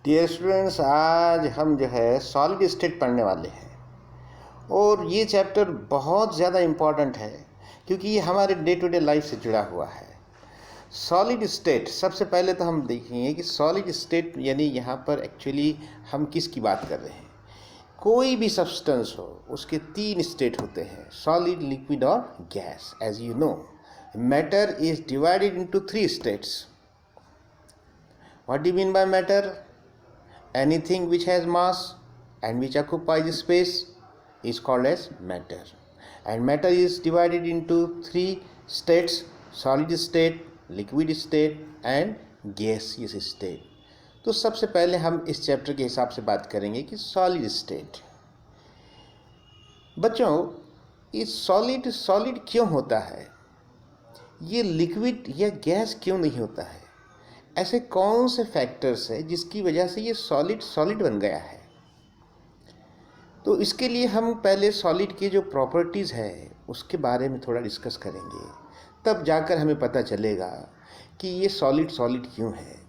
Dear students, आज हम जो है सॉलिड स्टेट पढ़ने वाले हैं और ये चैप्टर बहुत ज़्यादा इम्पॉर्टेंट है क्योंकि ये हमारे डे टू डे लाइफ से जुड़ा हुआ है। सॉलिड स्टेट, सबसे पहले तो हम देखेंगे कि सॉलिड स्टेट यानी यहाँ पर एक्चुअली हम किसकी बात कर रहे हैं। कोई भी सब्सटेंस हो उसके तीन स्टेट होते हैं, सॉलिड, लिक्विड और gas. As you know, matter is divided into three states. What do you mean by matter? Anything which has mass and which occupies space is called as matter. And matter is divided into three states: solid state, liquid state and gaseous state. तो सबसे पहले हम इस chapter के हिसाब से बात करेंगे कि सॉलिड स्टेट। बच्चों, ये सॉलिड क्यों होता है, ये लिक्विड या गैस क्यों नहीं होता है? ऐसे कौन से फैक्टर्स है जिसकी वजह से ये सॉलिड बन गया है? तो इसके लिए हम पहले सॉलिड की जो प्रॉपर्टीज़ है उसके बारे में थोड़ा डिस्कस करेंगे, तब जाकर हमें पता चलेगा कि ये सॉलिड क्यों है।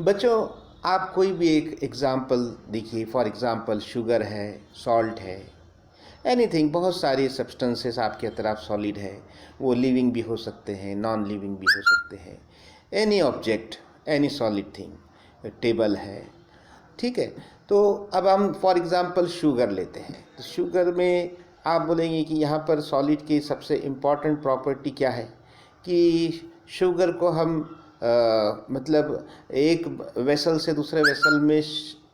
बच्चों, आप कोई भी एक एग्जांपल देखिए। फॉर एग्जांपल शुगर है, सॉल्ट है, एनीथिंग, बहुत सारे सब्सटेंसेस आपके तरफ सॉलिड है। वो लिविंग भी हो सकते हैं, नॉन लिविंग भी हो सकते हैं। Any object, any solid thing, table है, ठीक है। तो अब हम फॉर एग्जांपल शुगर लेते हैं। तो शुगर में आप बोलेंगे कि यहाँ पर सॉलिड की सबसे इम्पॉर्टेंट प्रॉपर्टी क्या है कि शुगर को हम मतलब एक वेसल से दूसरे वेसल में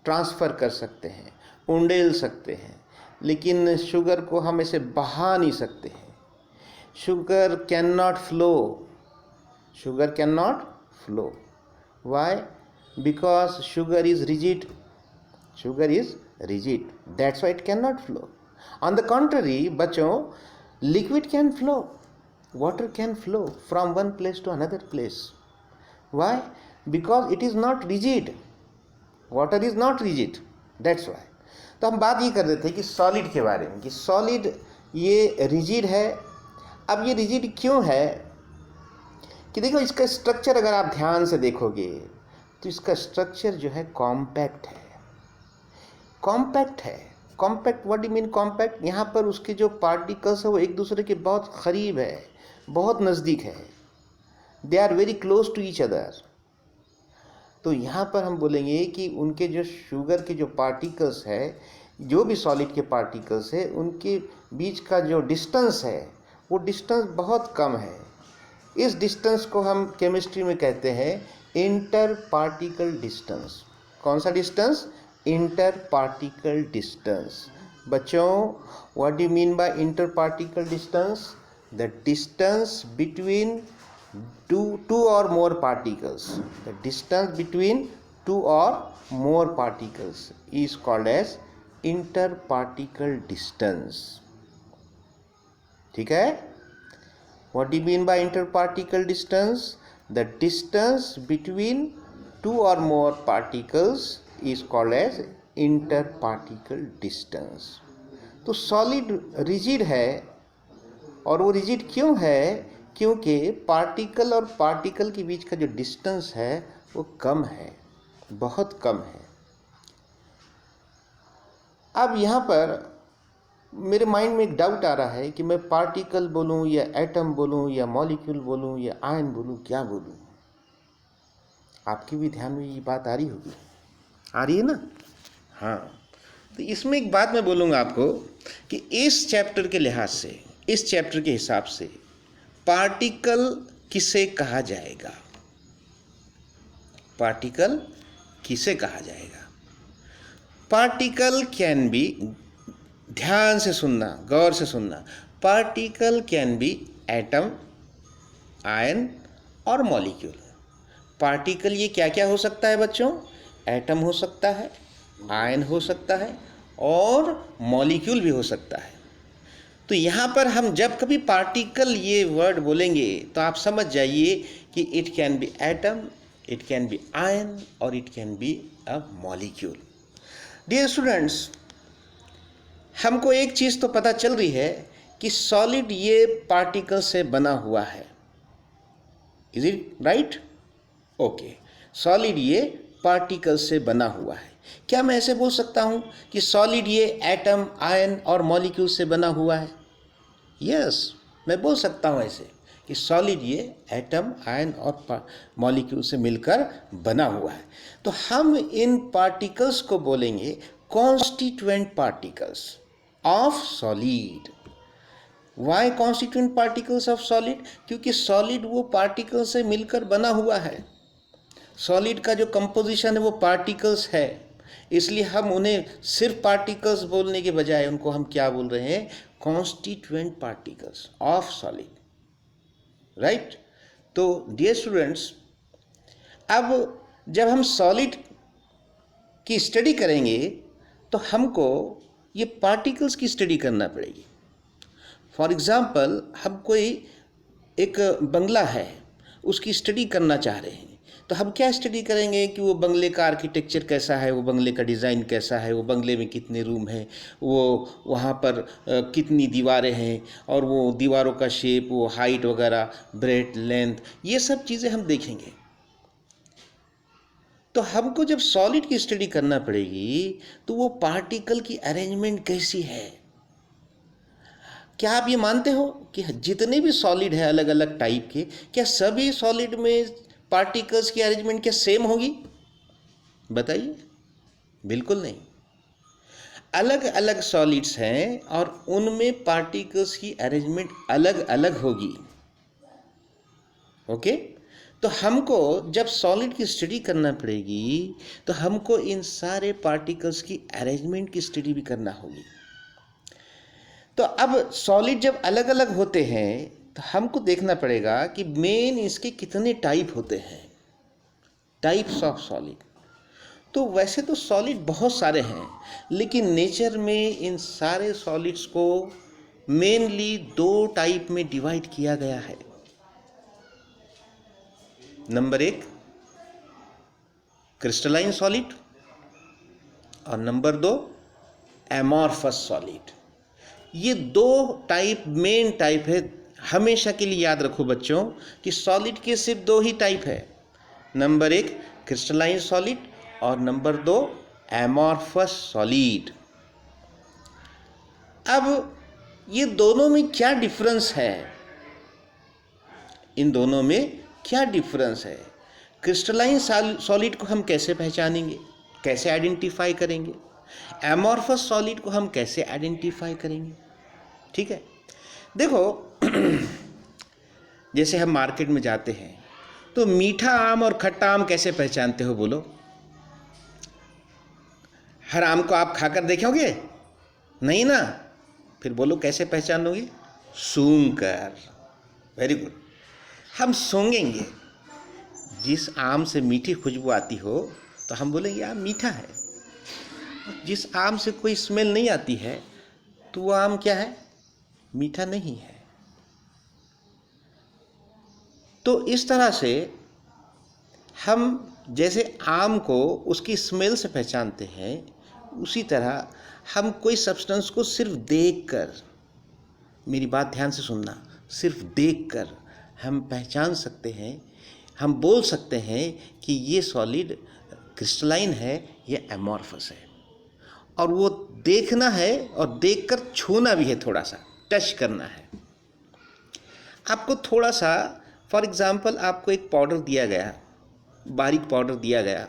ट्रांसफ़र कर सकते हैं, उंडेल सकते हैं, लेकिन शुगर को हम ऐसे बहा नहीं सकते हैं। Sugar cane not flow. Sugar cannot flow. Why? Because sugar is rigid. Sugar is rigid. That's why it cannot flow. On the contrary, बच्चों, liquid can flow. Water can flow from one place to another place. Why? Because it is not rigid. Water is not rigid. That's why. तो हम बात ये कर रहे थे कि solid के बारे में, कि सॉलिड ये रिजिड है। अब ये रिजिड क्यों है कि देखो, इसका स्ट्रक्चर अगर आप ध्यान से देखोगे तो इसका स्ट्रक्चर जो है कॉम्पैक्ट है। Compact what do mean compact? यहाँ पर उसके जो पार्टिकल्स है वो एक दूसरे के बहुत करीब है, बहुत नज़दीक है। They are very close to each other. तो यहाँ पर हम बोलेंगे कि उनके जो शुगर के जो पार्टिकल्स है, जो भी सॉलिड के पार्टिकल्स है, उनके बीच का जो डिस्टेंस है वो डिस्टेंस बहुत कम है। इस डिस्टेंस को हम केमिस्ट्री में कहते हैं इंटर पार्टिकल डिस्टेंस। कौन सा डिस्टेंस? Inter particle distance. बच्चों, what do you mean by inter particle distance? The distance between two or more particles. The distance between two or more particles is called as interparticle distance. ठीक है? What do you mean by interparticle distance? The distance between two or more particles is called as interparticle distance. तो solid rigid है, और वो rigid क्यों है? क्योंकि particle और पार्टिकल के बीच का जो डिस्टेंस है वो कम है, बहुत कम है। अब यहाँ पर मेरे माइंड में एक डाउट आ रहा है कि मैं पार्टिकल बोलूँ या एटम बोलूँ या मॉलिक्यूल बोलूँ या आयन बोलूँ, क्या बोलूँ? आपके भी ध्यान में ये बात आ रही होगी, आ रही है ना? हाँ। तो इसमें एक बात मैं बोलूँगा आपको कि इस चैप्टर के लिहाज से, इस चैप्टर के हिसाब से पार्टिकल किसे कहा जाएगा? पार्टिकल किसे कहा जाएगा? पार्टिकल कैन बी, ध्यान से सुनना, गौर से सुनना, particle can be atom, ion और मॉलिक्यूल। पार्टिकल ये क्या क्या हो सकता है बच्चों? एटम हो सकता है, आयन हो सकता है और मॉलिक्यूल भी हो सकता है। तो यहाँ पर हम जब कभी पार्टिकल ये वर्ड बोलेंगे तो आप समझ जाइए कि it can be atom, it can be ion और it can be a molecule. Dear students, हमको एक चीज़ तो पता चल रही है कि सॉलिड ये पार्टिकल से बना हुआ है। Is it right? Okay, solid ये पार्टिकल्स से बना हुआ है। क्या मैं ऐसे बोल सकता हूँ कि सॉलिड ये एटम, आयन और मॉलिक्यूल से बना हुआ है? यस, मैं बोल सकता हूँ ऐसे कि सॉलिड ये एटम, आयन और मॉलिक्यूल से मिलकर बना हुआ है। तो हम इन पार्टिकल्स को बोलेंगे constituent particles of solid. Why constituent particles of solid? क्योंकि सॉलिड वो पार्टिकल से मिलकर बना हुआ है। सॉलिड का जो कंपोजिशन है वो पार्टिकल्स है, इसलिए हम उन्हें सिर्फ पार्टिकल्स बोलने के बजाय उनको हम क्या बोल रहे हैं? Constituent particles of solid, right? तो डियर स्टूडेंट्स, अब जब हम सॉलिड की स्टडी करेंगे तो हमको ये पार्टिकल्स की स्टडी करना पड़ेगी। फॉर एग्जाम्पल, हम कोई एक बंगला है उसकी स्टडी करना चाह रहे हैं, तो हम क्या स्टडी करेंगे कि वो बंगले का आर्किटेक्चर कैसा है, वो बंगले का डिज़ाइन कैसा है, वो बंगले में कितने रूम हैं, वो वहाँ पर कितनी दीवारें हैं, और वो दीवारों का शेप, वो हाइट वगैरह, ब्रेथ, लेंथ, ये सब चीज़ें हम देखेंगे। तो हमको जब सॉलिड की स्टडी करना पड़ेगी तो वो पार्टिकल की अरेंजमेंट कैसी है। क्या आप ये मानते हो कि जितने भी सॉलिड है अलग अलग टाइप के, क्या सभी सॉलिड में पार्टिकल्स की अरेंजमेंट क्या सेम होगी? बताइए। बिल्कुल नहीं। अलग अलग सॉलिड्स हैं और उनमें पार्टिकल्स की अरेंजमेंट अलग अलग होगी। ओके? तो हमको जब सॉलिड की स्टडी करना पड़ेगी तो हमको इन सारे पार्टिकल्स की अरेंजमेंट की स्टडी भी करना होगी। तो अब सॉलिड जब अलग अलग होते हैं तो हमको देखना पड़ेगा कि मेन इसके कितने टाइप होते हैं, टाइप्स ऑफ सॉलिड। तो वैसे तो सॉलिड बहुत सारे हैं, लेकिन नेचर में इन सारे सॉलिड्स को मेनली 2 टाइप में डिवाइड किया गया है। नंबर 1 क्रिस्टलाइन सॉलिड और नंबर 2 एमॉर्फस सॉलिड। ये 2 टाइप मेन टाइप है। हमेशा के लिए याद रखो बच्चों कि सॉलिड के सिर्फ 2 ही टाइप है। नंबर 1 क्रिस्टलाइन सॉलिड और नंबर 2 एमॉर्फस सॉलिड। अब ये दोनों में क्या डिफरेंस है? इन दोनों में क्या डिफरेंस है? क्रिस्टलाइन सॉलिड को हम कैसे पहचानेंगे, कैसे आइडेंटिफाई करेंगे? एमॉर्फस सॉलिड को हम कैसे आइडेंटिफाई करेंगे? ठीक है, देखो जैसे हम मार्केट में जाते हैं तो मीठा आम और खट्टा आम कैसे पहचानते हो? बोलो। हर आम को आप खाकर देखोगे? नहीं ना। फिर बोलो कैसे पहचानोगे? सूंघ कर। Very good. हम सूंघेंगे, जिस आम से मीठी खुशबू आती हो तो हम बोलेंगे आम मीठा है। जिस आम से कोई स्मेल नहीं आती है तो वो आम क्या है? मीठा नहीं है। तो इस तरह से हम जैसे आम को उसकी स्मेल से पहचानते हैं, उसी तरह हम कोई सब्सटेंस को सिर्फ देखकर, मेरी बात ध्यान से सुनना, सिर्फ देखकर हम पहचान सकते हैं, हम बोल सकते हैं कि ये सॉलिड क्रिस्टलाइन है, ये एमॉर्फस है। और वो देखना है और देखकर छूना भी है, थोड़ा सा टच करना है। आपको थोड़ा सा, फॉर एग्ज़ाम्पल, आपको एक पाउडर दिया गया, बारीक पाउडर दिया गया,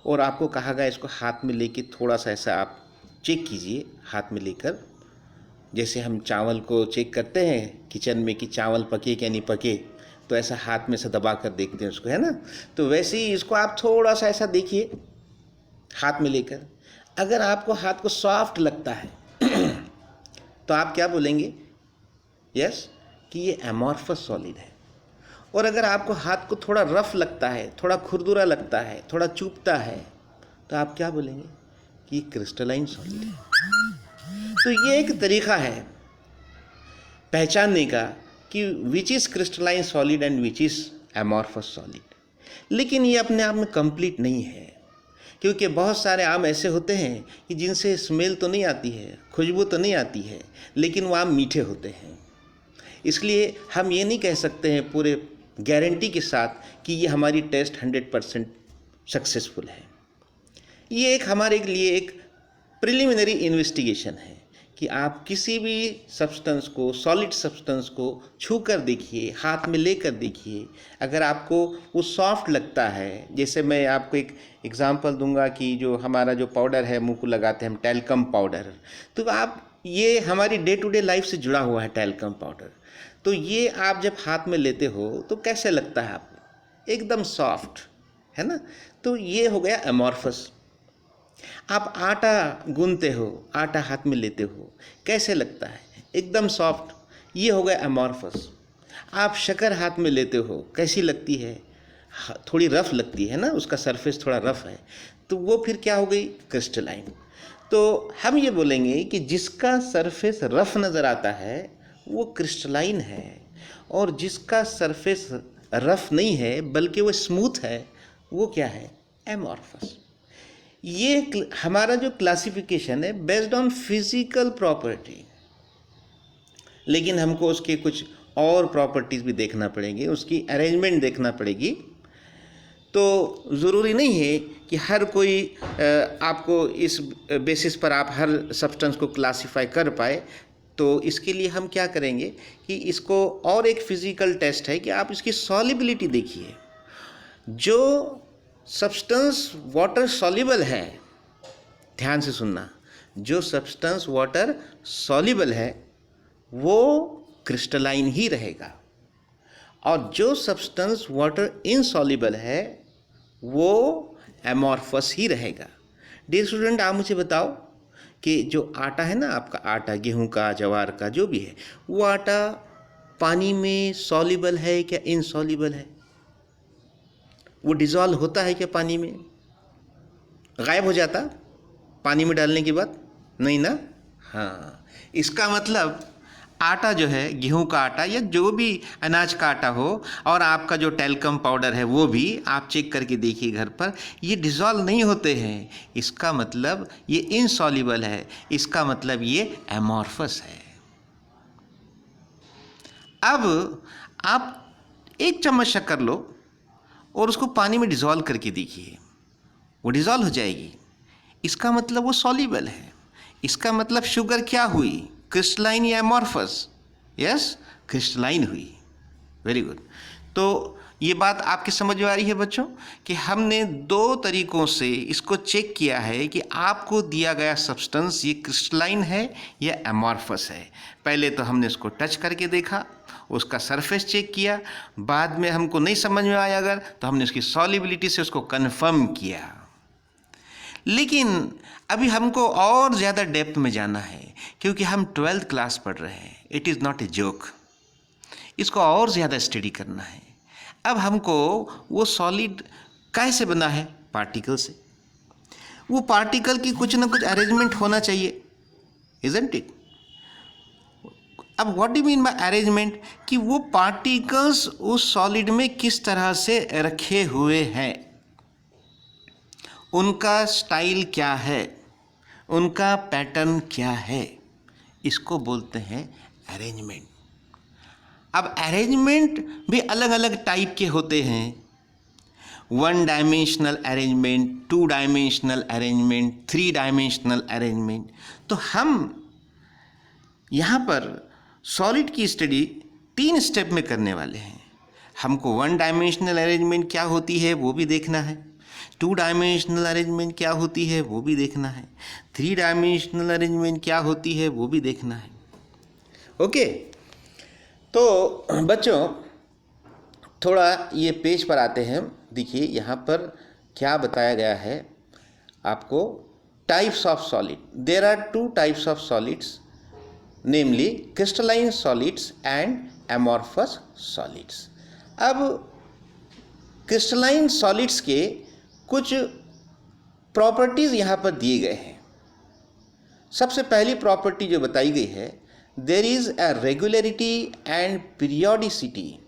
और आपको कहा गया इसको हाथ में लेके थोड़ा सा ऐसा आप चेक कीजिए, हाथ में लेकर। जैसे हम चावल को चेक करते हैं किचन में कि चावल पके क्या नहीं पके, तो ऐसा हाथ में से दबा कर देखते हैं उसको, है ना? तो वैसे ही इसको आप थोड़ा सा ऐसा देखिए हाथ में लेकर। अगर आपको हाथ को सॉफ्ट लगता है तो आप क्या बोलेंगे? यस, कि ये एमॉर्फस सॉलिड है। और अगर आपको हाथ को थोड़ा रफ लगता है, थोड़ा खुरदुरा लगता है, थोड़ा चुभता है, तो आप क्या बोलेंगे? कि ये क्रिस्टलाइन सॉलिड है। तो ये एक तरीका है पहचानने का कि which is crystalline solid and which is amorphous solid. लेकिन ये अपने आप में कंप्लीट नहीं है, क्योंकि बहुत सारे आम ऐसे होते हैं कि जिनसे स्मेल तो नहीं आती है, खुशबू तो नहीं आती है, लेकिन वो आम मीठे होते हैं। इसलिए हम ये नहीं कह सकते हैं पूरे गारंटी के साथ कि ये हमारी टेस्ट 100% सक्सेसफुल है। ये एक हमारे लिए एक प्रिलिमिनरी इन्वेस्टिगेशन है कि आप किसी भी सब्सटेंस को, सॉलिड सब्सटेंस को छू कर देखिए, हाथ में लेकर देखिए। अगर आपको वो सॉफ्ट लगता है, जैसे मैं आपको एक एग्जांपल दूंगा कि जो हमारा जो पाउडर है मुंह को लगाते हैं हम, टैल्कम पाउडर, तो आप ये हमारी डे टू डे लाइफ से जुड़ा हुआ है टैल्कम पाउडर। तो ये आप जब हाथ में लेते हो तो कैसे लगता है आपको? एकदम सॉफ्ट, है ना। तो ये हो गया अमॉर्फस। आप आटा गूंथते हो, आटा हाथ में लेते हो, कैसे लगता है? एकदम सॉफ्ट, ये हो गया अमॉर्फस। आप शक्कर हाथ में लेते हो, कैसी लगती है? थोड़ी रफ लगती है ना, उसका सरफेस थोड़ा रफ है, तो वो फिर क्या हो गई? क्रिस्टलाइन। तो हम ये बोलेंगे कि जिसका सरफेस रफ नज़र आता है वो क्रिस्टलाइन है, और जिसका सरफेस रफ नहीं है बल्कि वो स्मूथ है, वो क्या है? एमॉर्फस। ये हमारा जो क्लासिफिकेशन है बेस्ड ऑन फिजिकल प्रॉपर्टी, लेकिन हमको उसके कुछ और प्रॉपर्टीज़ भी देखना पड़ेंगे, उसकी अरेंजमेंट देखना पड़ेगी। तो ज़रूरी नहीं है कि हर कोई आपको इस बेसिस पर आप हर सब्सटेंस को क्लासिफाई कर पाए। तो इसके लिए हम क्या करेंगे कि इसको और एक फिज़िकल टेस्ट है कि आप इसकी सॉलिबिलिटी देखिए। जो सब्सटेंस वाटर सॉल्युबल है, ध्यान से सुनना, जो सब्सटेंस वाटर सॉल्युबल है वो क्रिस्टलाइन ही रहेगा, और जो सब्सटेंस वाटर इनसॉल्युबल है वो एमॉर्फस ही रहेगा। डियर स्टूडेंट, आप मुझे बताओ कि जो आटा है ना, आपका आटा, गेहूं का, ज्वार का, जो भी है, वो आटा पानी में सॉल्युबल है क्या इनसॉल्युबल है? वो डिज़ोल्व होता है क्या पानी में? गायब हो जाता पानी में डालने के बाद? नहीं ना। हाँ, इसका मतलब आटा जो है, गेहूं का आटा या जो भी अनाज का आटा हो, और आपका जो टैल्कम पाउडर है वो भी आप चेक करके देखिए घर पर, ये डिज़ोल्व नहीं होते हैं। इसका मतलब ये इनसॉल्युबल है, इसका मतलब ये एमॉर्फस है। अब आप एक चम्मच शक्कर लो और उसको पानी में डिज़ोल्व करके देखिए, वो डिज़ोल्व हो जाएगी, इसका मतलब वो सॉल्युबल है। इसका मतलब शुगर क्या हुई? क्रिस्टलाइन या एमॉर्फस? यस, क्रिस्टलाइन हुई। Very good. तो ये बात आपकी समझ में आ रही है बच्चों कि हमने दो तरीक़ों से इसको चेक किया है कि आपको दिया गया सब्सटेंस ये क्रिस्टलाइन है या एमॉर्फस है। पहले तो हमने उसको टच करके देखा, उसका सरफेस चेक किया, बाद में हमको नहीं समझ में आया अगर, तो हमने उसकी सॉल्युबिलिटी से उसको कन्फर्म किया। लेकिन अभी हमको और ज़्यादा डेप्थ में जाना है, क्योंकि हम 12th क्लास पढ़ रहे हैं। It is not a joke, इसको और ज़्यादा स्टडी करना है। अब हमको वो सॉलिड कैसे बना है? पार्टिकल से। वो पार्टिकल की कुछ ना कुछ अरेंजमेंट होना चाहिए, इज़न्ट इट? अब what do mean by arrangement, कि वो पार्टिकल्स उस सॉलिड में किस तरह से रखे हुए हैं, उनका स्टाइल क्या है, उनका पैटर्न क्या है, इसको बोलते हैं अरेंजमेंट। अब अरेंजमेंट भी अलग अलग टाइप के होते हैं। 1 dimensional arrangement, 2 dimensional arrangement, 3 dimensional arrangement. तो हम यहाँ पर सॉलिड की स्टडी 3 स्टेप में करने वाले हैं। हमको 1 डायमेंशनल अरेंजमेंट क्या होती है वो भी देखना है, 2 डायमेंशनल अरेंजमेंट क्या होती है वो भी देखना है, 3 डायमेंशनल अरेंजमेंट क्या होती है वो भी देखना है। ओके, तो बच्चों थोड़ा ये पेज पर आते हैं। देखिए यहाँ पर क्या बताया गया है आपको। Types of solid, there are 2 types of solids, namely crystalline solids and amorphous solids. अब क्रिस्टलाइन सॉलिड्स के कुछ प्रॉपर्टीज़ यहाँ पर दिए गए हैं। सबसे पहली प्रॉपर्टी जो बताई गई है, there is a regularity and periodicity.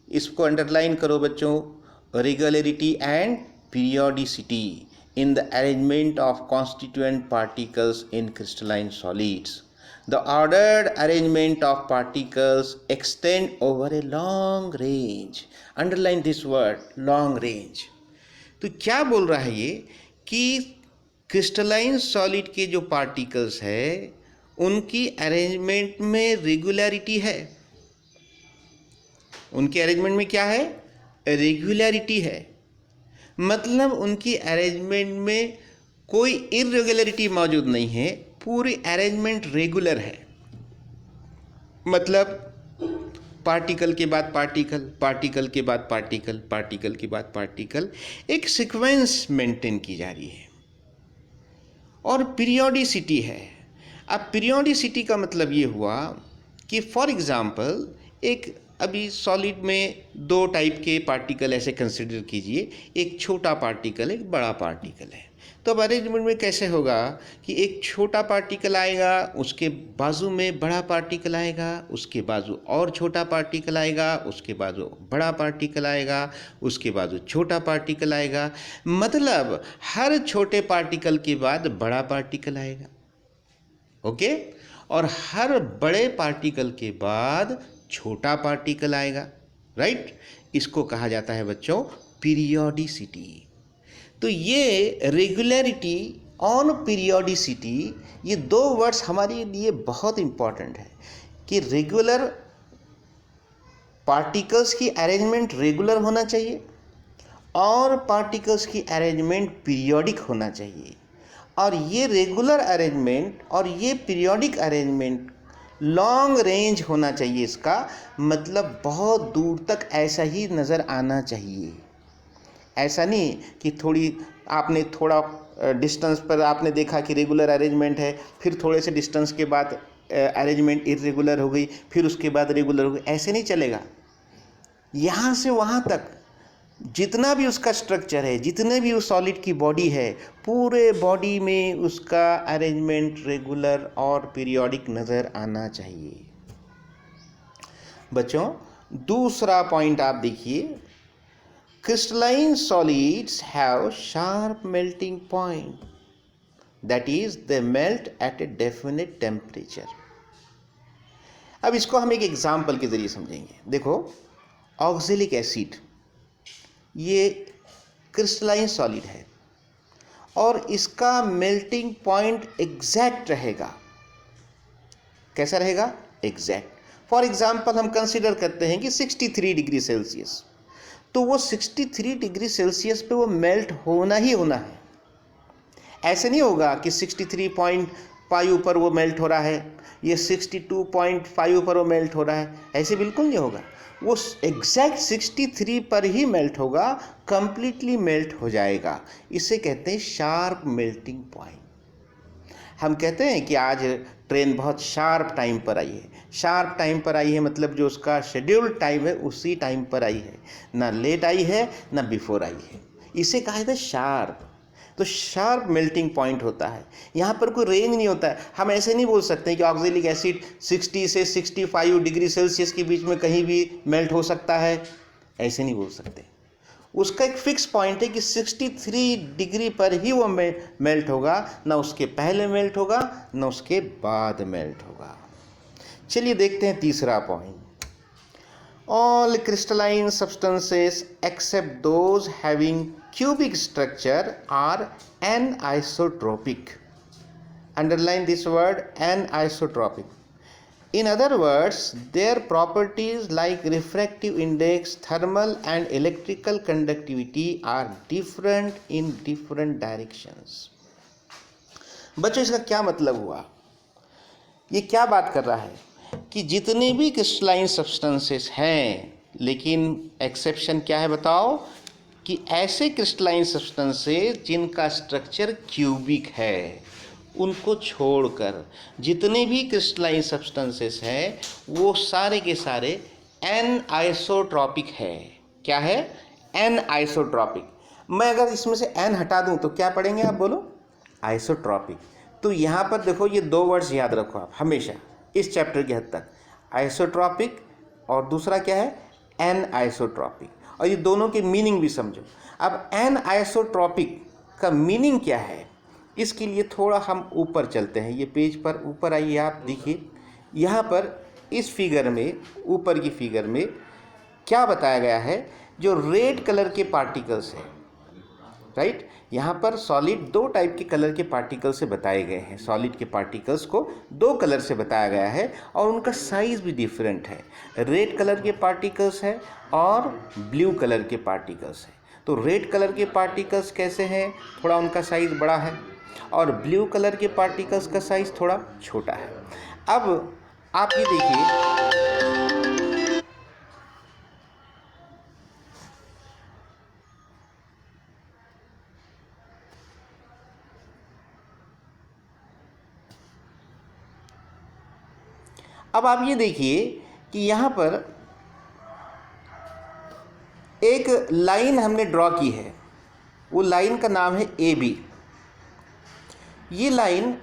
इसको अंडरलाइन करो बच्चों, regularity and periodicity in the arrangement of constituent particles in crystalline solids. The ordered arrangement of particles extend over a long range. Underline this word, long range. तो क्या बोल रहा है ये कि क्रिस्टलाइन सॉलिड के जो पार्टिकल्स है उनकी अरेंजमेंट में रेगुलरिटी है। उनके अरेंजमेंट में क्या है? रेगुलरिटी है। मतलब उनकी अरेंजमेंट में कोई इर्रेगुलरिटी मौजूद नहीं है, पूरी अरेंजमेंट रेगुलर है। मतलब पार्टिकल के बाद पार्टिकल, पार्टिकल के बाद पार्टिकल, पार्टिकल के बाद पार्टिकल, एक सीक्वेंस मेंटेन की जा रही है। और पीरियोडिसिटी है। अब पीरियोडिसिटी का मतलब ये हुआ कि फॉर एग्जांपल एक अभी सॉलिड में दो टाइप के पार्टिकल ऐसे कंसिडर कीजिए, एक छोटा पार्टिकल, एक बड़ा पार्टिकल है। तो अब अरेंजमेंट में कैसे होगा कि एक छोटा पार्टिकल आएगा, उसके बाजू में बड़ा पार्टिकल आएगा, उसके बाजू और छोटा पार्टिकल आएगा, उसके बाजू बड़ा पार्टिकल आएगा, उसके बाजू छोटा पार्टिकल आएगा। मतलब हर छोटे पार्टिकल के बाद बड़ा पार्टिकल आएगा, ओके? और हर बड़े पार्टिकल के बाद छोटा पार्टिकल आएगा, राइट? इसको कहा जाता है बच्चों पीरियोडिसिटी। तो ये रेगुलरिटी और पीरियोडिसिटी, ये दो वर्ड्स हमारे लिए बहुत इंपॉर्टेंट है कि रेगुलर पार्टिकल्स की अरेंजमेंट रेगुलर होना चाहिए और पार्टिकल्स की अरेंजमेंट पीरियोडिक होना चाहिए। और ये रेगुलर अरेंजमेंट और ये पीरियोडिक अरेंजमेंट लॉन्ग रेंज होना चाहिए। इसका मतलब बहुत दूर तक ऐसा ही नज़र आना चाहिए। ऐसा नहीं कि आपने थोड़ा डिस्टेंस पर आपने देखा कि रेगुलर अरेंजमेंट है, फिर थोड़े से डिस्टेंस के बाद अरेंजमेंट इरेगुलर हो गई, फिर उसके बाद रेगुलर हो गई, ऐसे नहीं चलेगा। यहाँ से वहाँ तक जितना भी उसका स्ट्रक्चर है, जितने भी उस सॉलिड की बॉडी है, पूरे बॉडी में उसका अरेंजमेंट रेगुलर और पीरियोडिक नज़र आना चाहिए। बच्चों दूसरा पॉइंट आप देखिए, crystalline solids have sharp melting point, that is they melt at a definite temperature। अब इसको हम एक एग्जाम्पल के जरिए समझेंगे। देखो ऑक्जेलिक एसिड ये क्रिस्टलाइन सॉलिड है और इसका मेल्टिंग पॉइंट एग्जैक्ट रहेगा। कैसा रहेगा? एग्जैक्ट। फॉर एग्जाम्पल हम कंसिडर करते हैं कि 63 डिग्री सेल्सियस, तो वो 63 डिग्री सेल्सियस पे वो मेल्ट होना ही होना है। ऐसे नहीं होगा कि 63.5 पर वो मेल्ट हो रहा है, ये 62.5 पर वो मेल्ट हो रहा है, ऐसे बिल्कुल नहीं होगा। वो एग्जैक्ट 63 पर ही मेल्ट होगा, कंप्लीटली मेल्ट हो जाएगा। इसे कहते हैं शार्प मेल्टिंग पॉइंट। हम कहते हैं कि आज ट्रेन बहुत शार्प टाइम पर आई है। शार्प टाइम पर आई है मतलब जो उसका शेड्यूल्ड टाइम है उसी टाइम पर आई है, ना लेट आई है ना बिफोर आई है। इसे कहा जाता है शार्प। तो शार्प मेल्टिंग पॉइंट होता है। यहाँ पर कोई रेंज नहीं होता है। हम ऐसे नहीं बोल सकते कि ऑक्जेलिक एसिड 60 से 65 डिग्री सेल्सियस के बीच में कहीं भी मेल्ट हो सकता है, ऐसे नहीं बोल सकते। उसका एक फिक्स पॉइंट है कि 63 डिग्री पर ही वो मेल्ट होगा, ना उसके पहले मेल्ट होगा ना उसके बाद मेल्ट होगा। चलिए देखते हैं तीसरा point. All crystalline substances except those having cubic structure are anisotropic. Underline this word, anisotropic. In other words, their properties like refractive index, thermal and electrical conductivity are different in different directions। बच्चों इसका क्या मतलब हुआ? ये क्या बात कर रहा है कि जितने भी क्रिस्टलाइन सब्सटेंसेस हैं, लेकिन एक्सेप्शन क्या है बताओ, कि ऐसे क्रिस्टलाइन सब्सटेंसेस जिनका स्ट्रक्चर क्यूबिक है, उनको छोड़कर जितने भी क्रिस्टलाइन सब्सटेंसेस हैं वो सारे के सारे एनआइसोट्रॉपिक है। क्या है? एनआइसोट्रॉपिक। मैं अगर इसमें से एन हटा दूं तो क्या पढ़ेंगे आप बोलो? आइसोट्रॉपिक। तो यहाँ पर देखो ये दो वर्ड्स याद रखो आप हमेशा इस चैप्टर के हद तक, आइसोट्रॉपिक और दूसरा क्या है? एनआइसोट्रॉपिक। और ये दोनों के मीनिंग भी समझो। अब एनआइसोट्रॉपिक का मीनिंग क्या है, इसके लिए थोड़ा हम ऊपर चलते हैं। ये पेज पर ऊपर आइए, आप देखिए यहाँ पर इस फिगर में, ऊपर की फिगर में क्या बताया गया है। जो रेड कलर के पार्टिकल्स हैं, राइट। यहाँ पर सॉलिड दो टाइप के कलर के पार्टिकल से बताए गए हैं। सॉलिड के पार्टिकल्स को दो कलर से बताया गया है और उनका साइज़ भी डिफरेंट है। रेड कलर के पार्टिकल्स है और ब्लू कलर के पार्टिकल्स है। तो रेड कलर के पार्टिकल्स कैसे हैं, थोड़ा उनका साइज़ बड़ा है, और ब्लू कलर के पार्टिकल्स का साइज़ थोड़ा छोटा है। अब आप ये देखिए, अब आप ये देखिए कि यहाँ पर एक लाइन हमने ड्रॉ की है, वो लाइन का नाम है AB। ये लाइन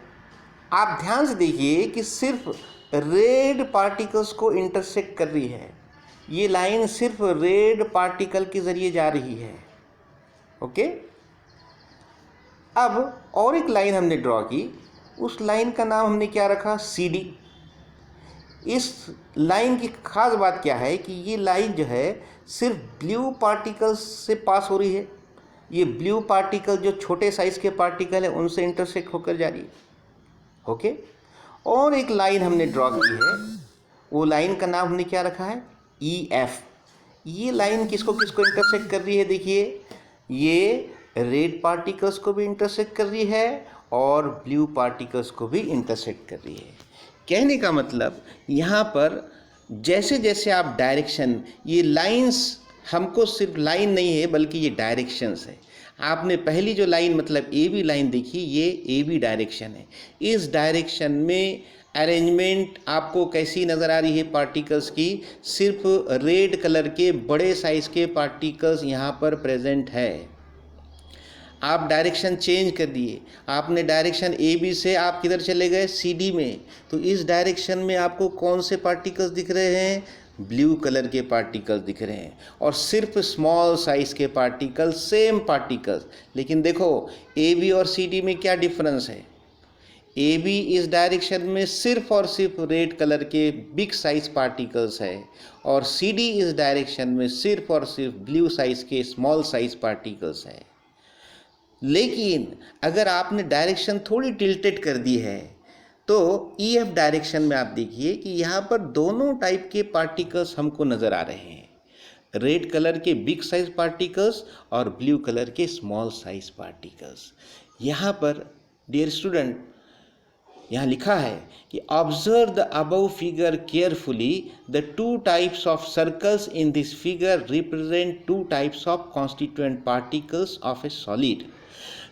आप ध्यान से देखिए कि सिर्फ रेड पार्टिकल्स को इंटरसेक्ट कर रही है। ये लाइन सिर्फ रेड पार्टिकल के ज़रिए जा रही है, ओके। अब और एक लाइन हमने ड्रॉ की, उस लाइन का नाम हमने क्या रखा, CD। इस लाइन की खास बात क्या है कि ये लाइन जो है सिर्फ ब्लू पार्टिकल्स से पास हो रही है। ये ब्लू पार्टिकल जो छोटे साइज़ के पार्टिकल है उनसे इंटरसेक्ट होकर जा रही है, ओके। और एक लाइन हमने ड्रॉ की है, वो लाइन का नाम हमने क्या रखा है, EF। ये लाइन किसको किसको इंटरसेक्ट कर रही है, देखिए ये रेड पार्टिकल्स को भी इंटरसेक्ट कर रही है और ब्लू पार्टिकल्स को भी इंटरसेक्ट कर रही है। कहने का मतलब यहाँ पर जैसे जैसे आप डायरेक्शन, ये लाइंस हमको सिर्फ लाइन नहीं है बल्कि ये डायरेक्शंस है। आपने पहली जो लाइन मतलब AB लाइन देखी, ये AB डायरेक्शन है। इस डायरेक्शन में अरेंजमेंट आपको कैसी नज़र आ रही है पार्टिकल्स की, सिर्फ रेड कलर के बड़े साइज़ के पार्टिकल्स यहाँ पर प्रेजेंट है। आप डायरेक्शन चेंज कर दिए, आपने डायरेक्शन AB से आप किधर चले गए, CD में। तो इस डायरेक्शन में आपको कौन से पार्टिकल्स दिख रहे हैं, ब्लू कलर के पार्टिकल्स दिख रहे हैं, और सिर्फ स्मॉल साइज़ के पार्टिकल्स, सेम पार्टिकल्स। लेकिन देखो AB और CD में क्या डिफरेंस है। AB इस डायरेक्शन में सिर्फ और सिर्फ रेड कलर के बिग साइज पार्टिकल्स है, और CD इस डायरेक्शन में सिर्फ और सिर्फ ब्लू साइज़ के स्मॉल साइज पार्टिकल्स है। लेकिन अगर आपने डायरेक्शन थोड़ी टिल्टेड कर दी है तो EF डायरेक्शन में आप देखिए कि यहाँ पर दोनों टाइप के पार्टिकल्स हमको नज़र आ रहे हैं, रेड कलर के बिग साइज पार्टिकल्स और ब्लू कलर के स्मॉल साइज पार्टिकल्स। यहाँ पर डियर स्टूडेंट, यहाँ लिखा है कि observe the above figure carefully, the two types of circles in this figure represent two types of constituent particles of A solid.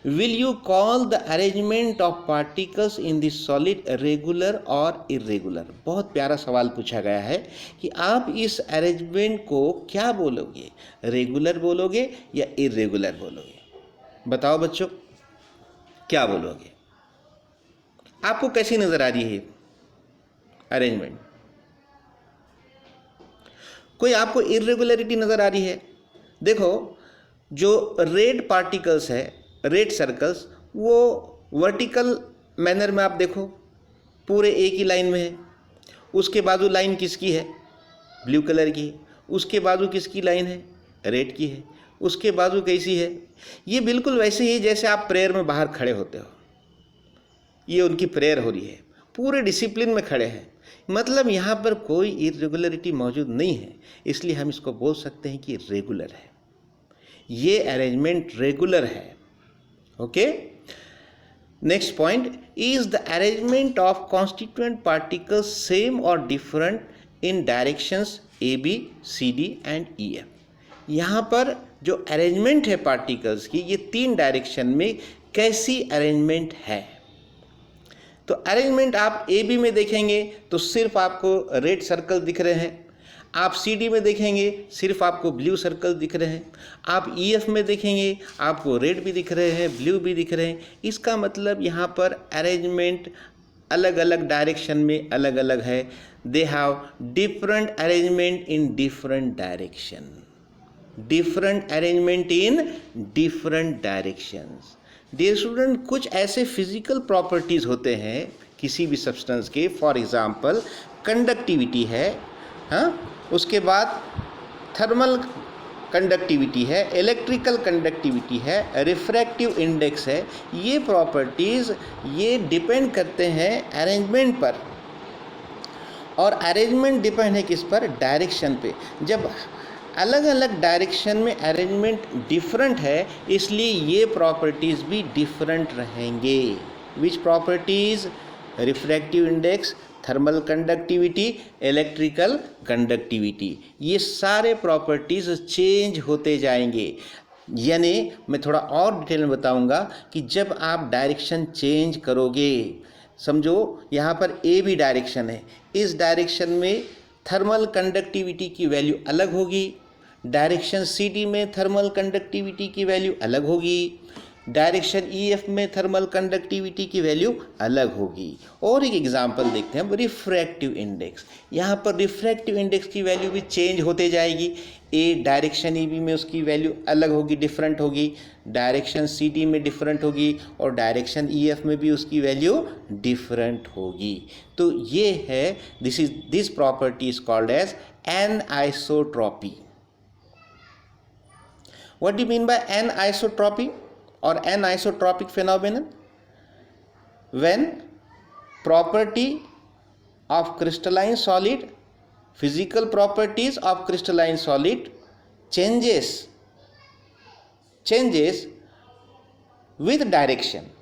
Will you call the arrangement of particles in this solid regular or irregular? बहुत प्यारा सवाल पूछा गया है कि आप इस arrangement को क्या बोलोगे, रेगुलर बोलोगे या इरेगुलर बोलोगे? बताओ बच्चों, क्या बोलोगे? आपको कैसी नज़र आ रही है अरेंजमेंट? कोई आपको इरेगुलरिटी नज़र आ रही है? देखो, जो रेड पार्टिकल्स है, रेड सर्कल्स, वो वर्टिकल मैनर में आप देखो पूरे एक ही लाइन में है। उसके बाजू लाइन किसकी है, ब्लू कलर की है। उसके बाजू किसकी लाइन है, रेड की है। उसके बाजू कैसी है, ये बिल्कुल वैसे ही जैसे आप प्रेयर में बाहर खड़े होते हो। ये उनकी प्रेयर हो रही है, पूरे डिसिप्लिन में खड़े हैं, मतलब यहाँ पर कोई इरेगुलरिटी मौजूद नहीं है, इसलिए हम इसको बोल सकते हैं कि रेगुलर है। ये अरेंजमेंट रेगुलर है, okay. Next point, is the arrangement of constituent particles same और different in directions AB, CD and EF। यहाँ पर जो अरेंजमेंट है पार्टिकल्स की, ये तीन डायरेक्शन में कैसी अरेंजमेंट है। तो अरेंजमेंट आप AB में देखेंगे तो सिर्फ आपको रेड सर्कल दिख रहे हैं, आप CD में देखेंगे सिर्फ आपको ब्लू सर्कल दिख रहे हैं, आप EF में देखेंगे आपको रेड भी दिख रहे हैं, ब्लू भी दिख रहे हैं। इसका मतलब यहाँ पर अरेंजमेंट अलग अलग डायरेक्शन में अलग अलग है। They have different arrangement in different direction, different arrangement in different directions. Dear student, कुछ ऐसे फिजिकल प्रॉपर्टीज़ होते हैं किसी भी सब्सटेंस के, फॉर एग्जांपल कंडक्टिविटी है, हाँ, उसके बाद थर्मल कंडक्टिविटी है, इलेक्ट्रिकल कंडक्टिविटी है, रिफ्रैक्टिव इंडेक्स है, ये प्रॉपर्टीज़ ये डिपेंड करते हैं अरेंजमेंट पर। और अरेंजमेंट डिपेंड है किस पर? डायरेक्शन पे। जब अलग अलग डायरेक्शन में अरेंजमेंट डिफरेंट है, इसलिए ये प्रॉपर्टीज़ भी डिफरेंट रहेंगे। Which properties? Refractive index, thermal conductivity, electrical conductivity, ये सारे प्रॉपर्टीज़ चेंज होते जाएंगे। यानी मैं थोड़ा और डिटेल में बताऊंगा कि जब आप डायरेक्शन चेंज करोगे, समझो यहाँ पर ए बी डायरेक्शन है, इस डायरेक्शन में थर्मल कंडक्टिविटी की वैल्यू अलग होगी, डायरेक्शन सी डी में थर्मल कंडक्टिविटी की वैल्यू अलग होगी, डायरेक्शन ई एफ में थर्मल कंडक्टिविटी की वैल्यू अलग होगी। और एक एग्जांपल देखते हैं, रिफ्रैक्टिव इंडेक्स। यहाँ पर रिफ्रैक्टिव इंडेक्स की वैल्यू भी चेंज होते जाएगी। ए डायरेक्शन ई बी में उसकी वैल्यू अलग होगी, डिफरेंट होगी, डायरेक्शन सी डी में डिफरेंट होगी, और डायरेक्शन ई एफ में भी उसकी वैल्यू डिफरेंट होगी। तो ये है, this property is called as anisotropy. What do you mean by anisotropy or anisotropic phenomenon? When property of crystalline solid, physical properties of crystalline solid changes with direction.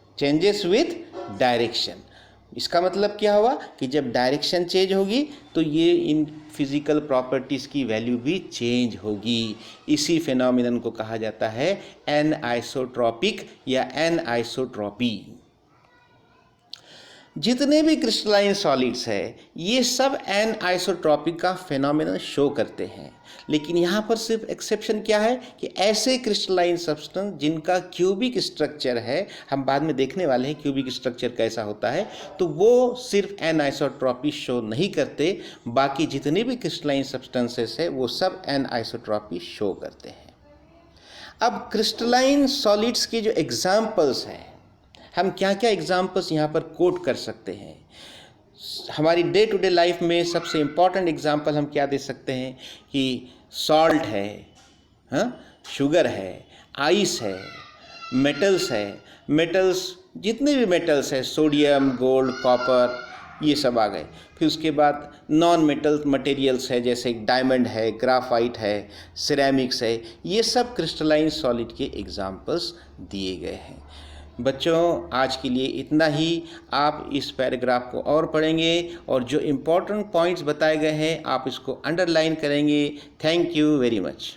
इसका मतलब क्या हुआ कि जब डायरेक्शन चेंज होगी तो ये इन फिजिकल प्रॉपर्टीज़ की वैल्यू भी चेंज होगी। इसी फिनोमिनन को कहा जाता है एनआइसोट्रॉपिक या एनआइसोट्रॉपी। जितने भी क्रिस्टलाइन सॉलिड्स है ये सब एनआइसोट्रॉपिक का फिनोमिनन शो करते हैं। लेकिन यहाँ पर सिर्फ एक्सेप्शन क्या है कि ऐसे क्रिस्टलाइन सब्सटेंस जिनका क्यूबिक स्ट्रक्चर है, हम बाद में देखने वाले हैं क्यूबिक स्ट्रक्चर कैसा होता है, तो वो सिर्फ एनआइसोट्रॉपी शो नहीं करते, बाकी जितने भी क्रिस्टलाइन सब्सटेंसेस है वो सब एनआइसोट्रॉपी शो करते हैं। अब क्रिस्टलाइन सॉलिड्स के जो एग्जाम्पल्स हैं, हम क्या क्या एग्जाम्पल्स यहाँ पर कोट कर सकते हैं। हमारी डे टू डे लाइफ में सबसे इम्पॉर्टेंट एग्जाम्पल हम क्या दे सकते हैं कि सॉल्ट है, शुगर है, आइस है, मेटल्स जितने भी मेटल्स है, सोडियम, गोल्ड, कॉपर, ये सब आ गए। फिर उसके बाद नॉन मेटल मटेरियल्स है, जैसे डायमंड है, ग्राफाइट है, सिरेमिक्स है, ये सब क्रिस्टलाइन सॉलिड के एग्जाम्पल्स दिए गए हैं। बच्चों, आज के लिए इतना ही। आप इस पैराग्राफ को और पढ़ेंगे और जो इम्पोर्टेंट पॉइंट्स बताए गए हैं आप इसको अंडरलाइन करेंगे। Thank you very much.